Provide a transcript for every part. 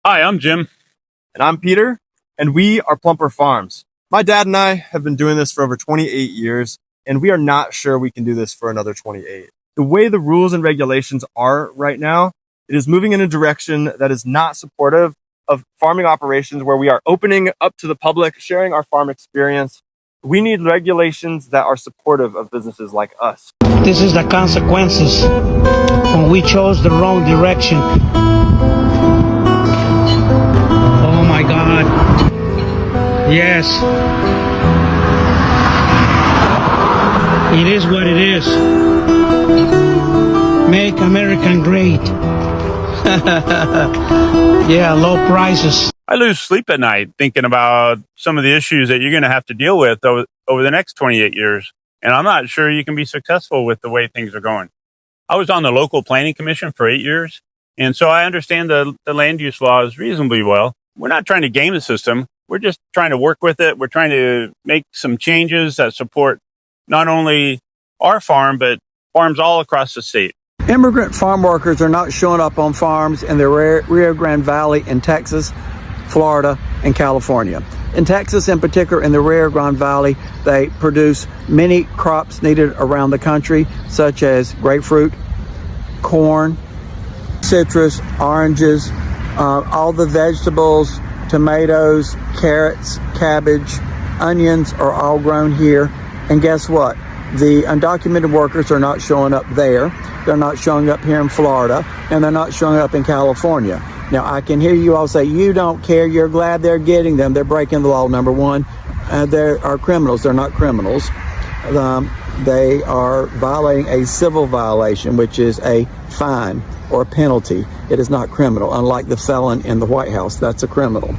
Hi, I'm Jim. And I'm Peter, and we are Plumper Farms. My dad and I have been doing this for over 28 years, and we are not sure we can do this for another 28. The way the rules and regulations are right now, it is moving in a direction that is not supportive of farming operations where we are opening up to the public, sharing our farm experience. We need regulations that are supportive of businesses like us. This is the consequences when we chose the wrong direction. Oh my God. Yes. It is what it is. Make America great. Yeah, low prices. I lose sleep at night thinking about some of the issues that you're going to have to deal with over the next 28 years. And I'm not sure you can be successful with the way things are going. I was on the local planning commission for 8 years. And so I understand the land use laws reasonably well. We're not trying to game the system. We're just trying to work with it. We're trying to make some changes that support not only our farm, but farms all across the state. Immigrant farm workers are not showing up on farms in the Rio Grande Valley in Texas, Florida, and California. In Texas, in particular, in the Rio Grande Valley, they produce many crops needed around the country, such as grapefruit, corn, citrus, oranges, all the vegetables, tomatoes, carrots, cabbage, onions are all grown here. And guess what? The undocumented workers are not showing up there. They're not showing up here in Florida, and they're not showing up in California. Now, I can hear you all say, you don't care, you're glad they're getting them. They're breaking the law, number one. They are criminals. They're not criminals. They are violating a civil violation, which is a fine or a penalty. It is not criminal, unlike the felon in the White House. That's a criminal.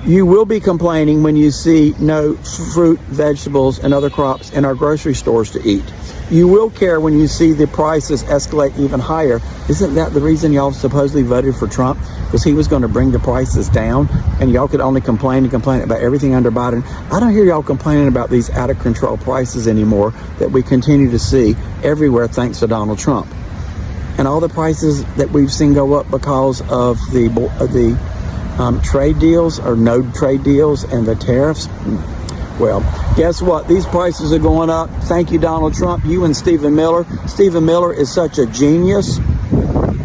You will be complaining when you see no fruit, vegetables, and other crops in our grocery stores to eat. You will care when you see the prices escalate even higher. Isn't that the reason y'all supposedly voted for Trump? Because he was going to bring the prices down, and y'all could only complain and complain about everything under Biden. I don't hear y'all complaining about these out of control prices anymore that we continue to see everywhere thanks to Donald Trump. And all the prices that we've seen go up because of the trade deals or no trade deals and the tariffs. Well, guess what? These prices are going up. Thank you, Donald Trump. You and Stephen Miller. Stephen Miller is such a genius.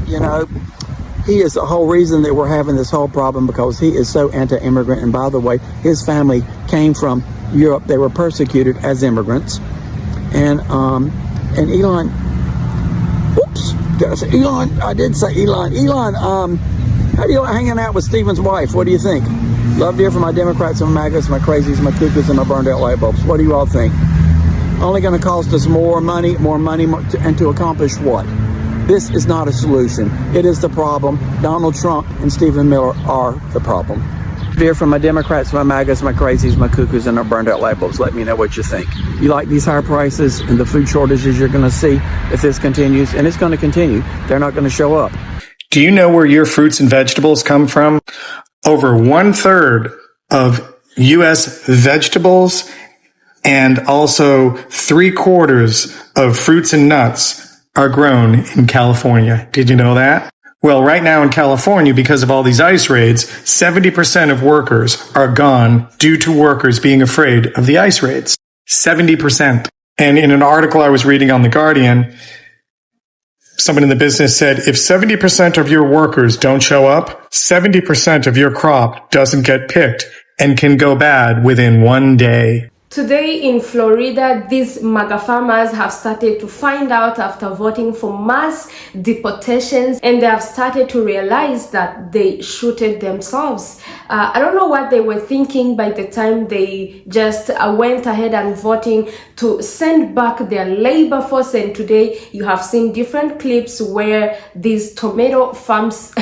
You know, he is the whole reason that we're having this whole problem, because he is so anti-immigrant. And by the way, his family came from Europe. They were persecuted as immigrants. And Elon, I did say Elon. Elon, how do you like hanging out with Stephen's wife? What do you think? Love to hear from my Democrats and my MAGAs, my crazies, my cuckoos, and my burned out light bulbs. What do you all think? Only going to cost us more money, and to accomplish what? This is not a solution. It is the problem. Donald Trump and Stephen Miller are the problem. Hear from my Democrats, my MAGAs, my crazies, my cuckoos, and our burned out light bulbs. Let me know what you think. You like these higher prices and the food shortages you're going to see if this continues, and it's going to continue. They're not going to show up. Do you know where your fruits and vegetables come from? Over 1/3 of U.S. vegetables and also 3/4 of fruits and nuts are grown in California. Did you know that? Well, right now in California, because of all these ICE raids, 70% of workers are gone due to workers being afraid of the ICE raids. 70%. And in an article I was reading on The Guardian, someone in the business said, if 70% of your workers don't show up, 70% of your crop doesn't get picked and can go bad within 1 day. Today in Florida, these MAGA farmers have started to find out after voting for mass deportations, and they have started to realize that they shooted themselves. I don't know what they were thinking by the time they just went ahead and voting to send back their labor force. And today you have seen different clips where these tomato farms,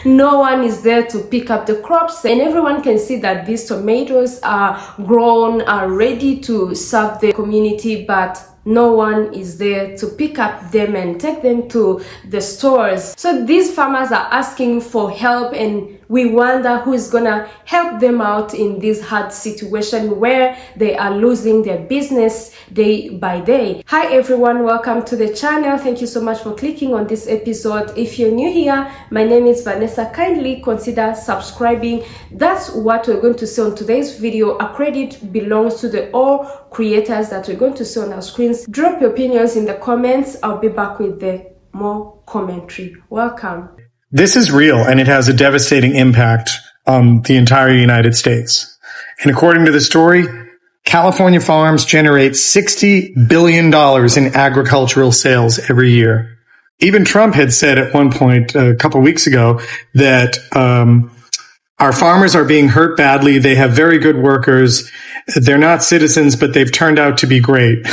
no one is there to pick up the crops, and everyone can see that these tomatoes are grown, are ready to serve the community, but no one is there to pick up them and take them to the stores. So these farmers are asking for help, and we wonder who is gonna help them out in this hard situation where they are losing their business day by day. Hi everyone, welcome to the channel. Thank you so much for clicking on this episode. If you're new here, my name is Vanessa. Kindly consider subscribing. That's what we're going to see on today's video. A credit belongs to the all creators that we're going to see on our screens. Drop your opinions in the comments. I'll be back with the more commentary. Welcome. This is real, and it has a devastating impact on the entire United States. And according to the story, California farms generate $60 billion in agricultural sales every year. Even Trump had said at one point a couple of weeks ago that our farmers are being hurt badly. They have very good workers. They're not citizens, but they've turned out to be great.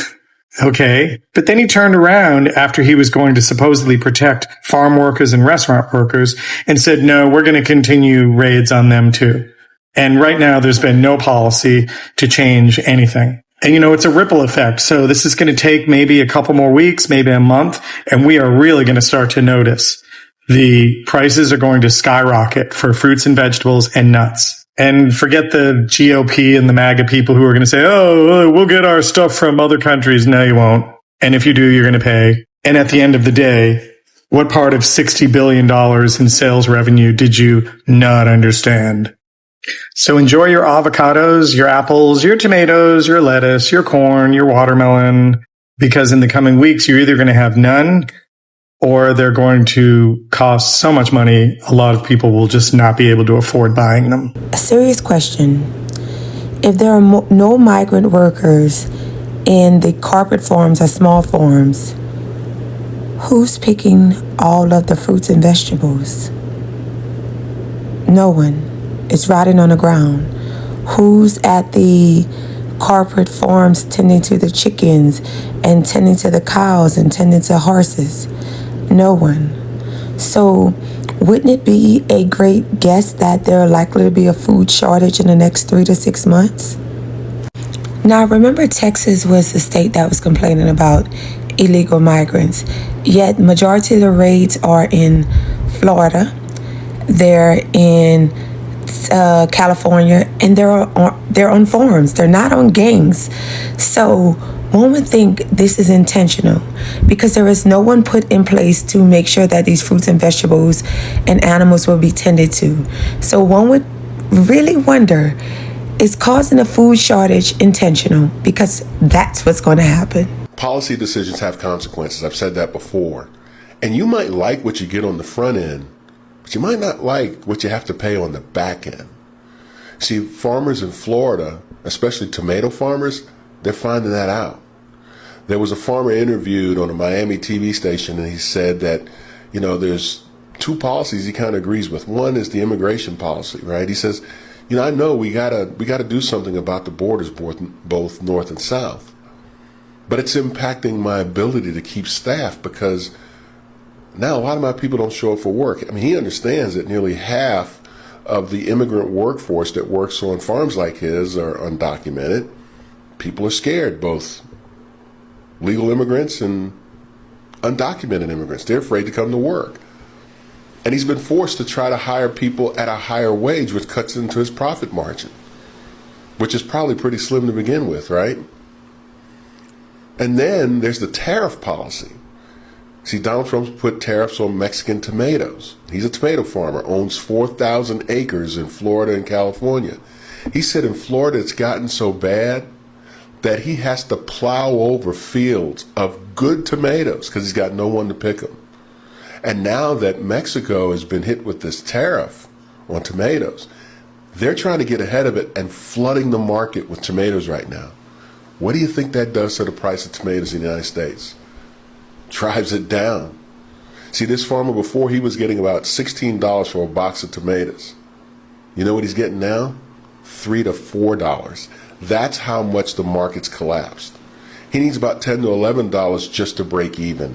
Okay. But then he turned around after he was going to supposedly protect farm workers and restaurant workers and said, no, we're going to continue raids on them too. And right now there's been no policy to change anything. And it's a ripple effect. So this is going to take maybe a couple more weeks, maybe a month, and we are really going to start to notice the prices are going to skyrocket for fruits and vegetables and nuts. And forget the GOP and the MAGA people who are going to say, oh, we'll get our stuff from other countries. No, you won't. And if you do, you're going to pay. And at the end of the day, what part of $60 billion in sales revenue did you not understand? So enjoy your avocados, your apples, your tomatoes, your lettuce, your corn, your watermelon, because in the coming weeks, you're either going to have none or they're going to cost so much money, a lot of people will just not be able to afford buying them. A serious question. If there are no migrant workers in the carpet farms or small farms, who's picking all of the fruits and vegetables? No one. It's rotting on the ground. Who's at the carpet farms tending to the chickens and tending to the cows and tending to horses? No one. So wouldn't it be a great guess that there are likely to be a food shortage in the next 3 to 6 months? Now, remember, Texas was the state that was complaining about illegal migrants, yet majority of the raids are in Florida, they're in California, and they're on farms. They're not on gangs. So one would think this is intentional because there is no one put in place to make sure that these fruits and vegetables and animals will be tended to. So one would really wonder, is causing a food shortage intentional? Because that's what's going to happen. Policy decisions have consequences. I've said that before. And you might like what you get on the front end, but you might not like what you have to pay on the back end. See, farmers in Florida, especially tomato farmers, they're finding that out. There was a farmer interviewed on a Miami TV station, and he said that, there's two policies he kind of agrees with. One is the immigration policy, right? He says, I know we gotta do something about the borders, both north and south, but it's impacting my ability to keep staff because now a lot of my people don't show up for work. I mean, he understands that nearly half of the immigrant workforce that works on farms like his are undocumented. People are scared, both legal immigrants and undocumented immigrants. They're afraid to come to work. And he's been forced to try to hire people at a higher wage, which cuts into his profit margin, which is probably pretty slim to begin with, right? And then there's the tariff policy. See, Donald Trump's put tariffs on Mexican tomatoes. He's a tomato farmer, owns 4,000 acres in Florida and California. He said in Florida it's gotten so bad that he has to plow over fields of good tomatoes because he's got no one to pick them. And now that Mexico has been hit with this tariff on tomatoes, they're trying to get ahead of it and flooding the market with tomatoes right now. What do you think that does to the price of tomatoes in the United States? Drives it down. See, this farmer before, he was getting about $16 for a box of tomatoes. You know what he's getting now? $3 to $4. That's how much the market's collapsed. He needs about $10 to $11 just to break even.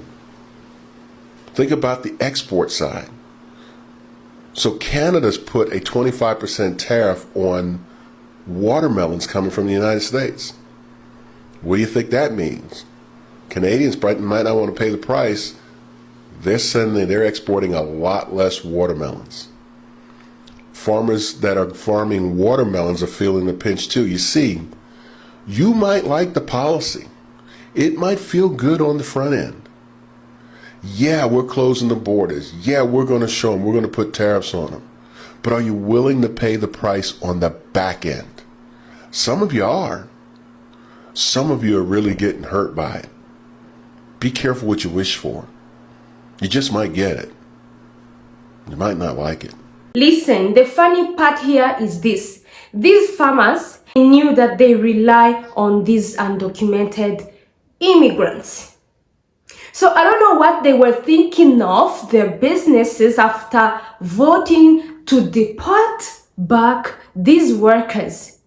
Think about the export side. So Canada's put a 25% tariff on watermelons coming from the United States. What do you think that means? Canadians might not want to pay the price. They're exporting a lot less watermelons. Farmers that are farming watermelons are feeling the pinch too. You see, you might like the policy. It might feel good on the front end. Yeah, we're closing the borders. Yeah, we're going to show them. We're going to put tariffs on them. But are you willing to pay the price on the back end? Some of you are. Some of you are really getting hurt by it. Be careful what you wish for. You just might get it. You might not like it. Listen, the funny part here is this. These farmers knew that they rely on these undocumented immigrants. So I don't know what they were thinking of their businesses after voting to deport back these workers.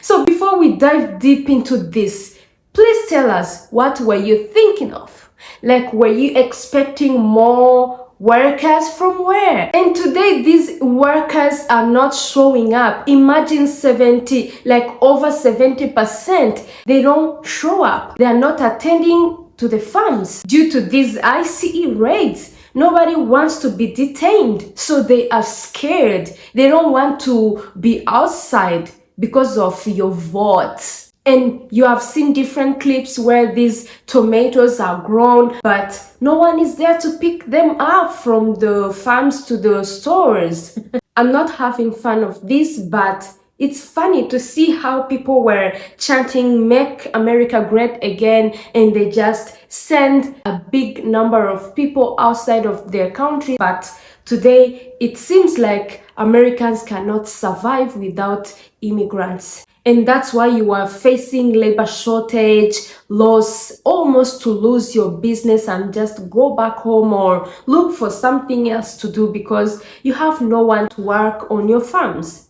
So before we dive deep into this, please tell us, what were you thinking of? Like, were you expecting more workers from where? And today these workers are not showing up. Imagine over 70%, they don't show up. They are not attending to the farms due to these ICE raids. Nobody wants to be detained, so they are scared. They don't want to be outside because of your vote. And you have seen different clips where these tomatoes are grown, but no one is there to pick them up from the farms to the stores. I'm not having fun of this, but it's funny to see how people were chanting "Make America Great Again," and they just send a big number of people outside of their country. But today it seems like Americans cannot survive without immigrants. And that's why you are facing labor shortage, loss, almost to lose your business and just go back home or look for something else to do because you have no one to work on your farms.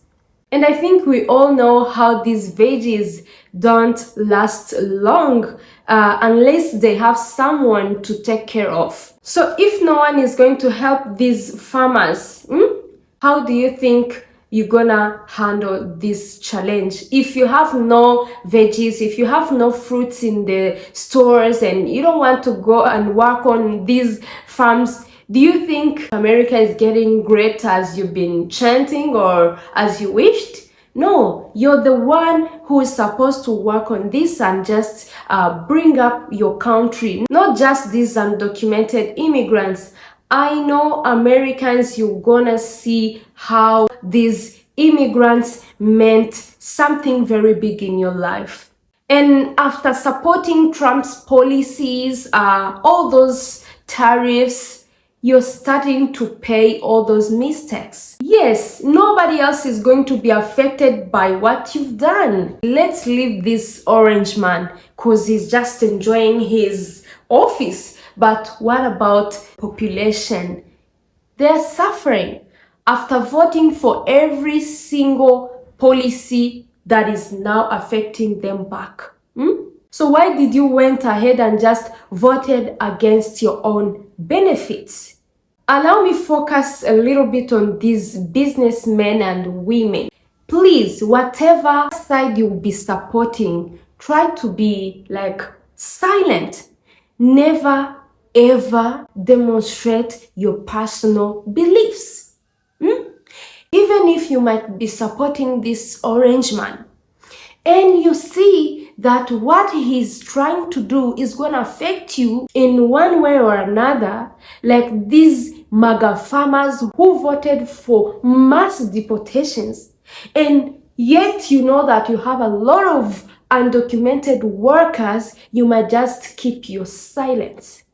And I think we all know how these veggies don't last long unless they have someone to take care of. So if no one is going to help these farmers, how do you think you're gonna handle this challenge? If you have no veggies, if you have no fruits in the stores and you don't want to go and work on these farms, do you think America is getting great as you've been chanting or as you wished? No, you're the one who is supposed to work on this and just bring up your country, not just these undocumented immigrants. I know Americans, you're gonna see how these immigrants meant something very big in your life. And after supporting Trump's policies, all those tariffs, you're starting to pay all those mistakes. Yes, nobody else is going to be affected by what you've done. Let's leave this orange man because he's just enjoying his office. But what about population? They're suffering after voting for every single policy that is now affecting them back. So why did you went ahead and just voted against your own benefits? Allow me focus a little bit on these businessmen and women. Please, whatever side you'll be supporting, try to be silent. Never ever demonstrate your personal beliefs. Even if you might be supporting this orange man and you see that what he's trying to do is going to affect you in one way or another, like these MAGA farmers who voted for mass deportations, and yet you know that you have a lot of undocumented workers, you might just keep your silence.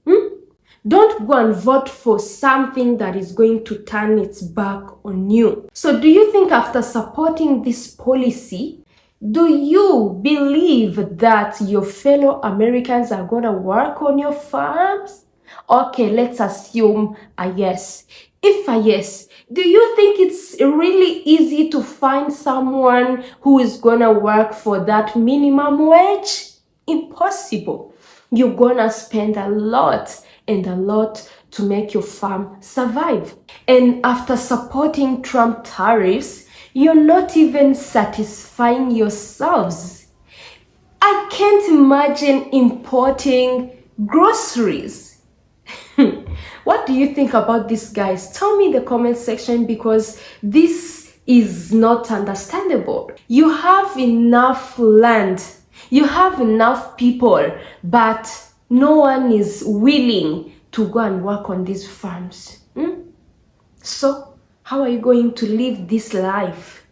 Don't go and vote for something that is going to turn its back on you. So do you think after supporting this policy, do you believe that your fellow Americans are going to work on your farms? Okay, let's assume a yes. If a yes, do you think it's really easy to find someone who is going to work for that minimum wage? Impossible. You're going to spend a lot and a lot to make your farm survive. And after supporting Trump tariffs, you're not even satisfying yourselves. I can't imagine importing groceries. What do you think about this, guys? Tell me in the comment section, because this is not understandable. You have enough land, you have enough people, but no one is willing to go and work on these farms. So how are you going to live this life?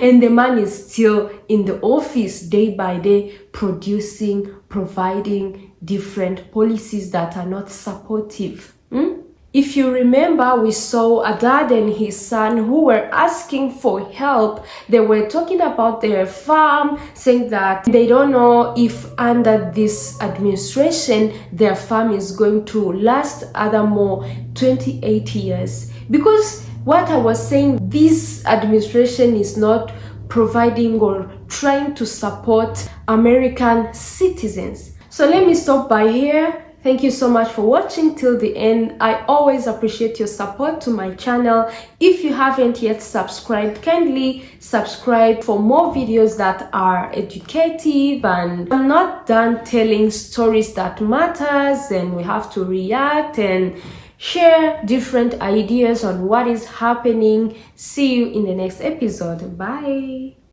And the man is still in the office day by day, producing, providing different policies that are not supportive. If you remember, we saw a dad and his son who were asking for help. They were talking about their farm, saying that they don't know if under this administration their farm is going to last other more 28 years. Because what I was saying, this administration is not providing or trying to support American citizens. So let me stop by here. Thank you so much for watching till the end. I always appreciate your support to my channel. If you haven't yet subscribed, kindly subscribe for more videos that are educative, and I'm not done telling stories that matters, and we have to react and share different ideas on what is happening. See you in the next episode. Bye.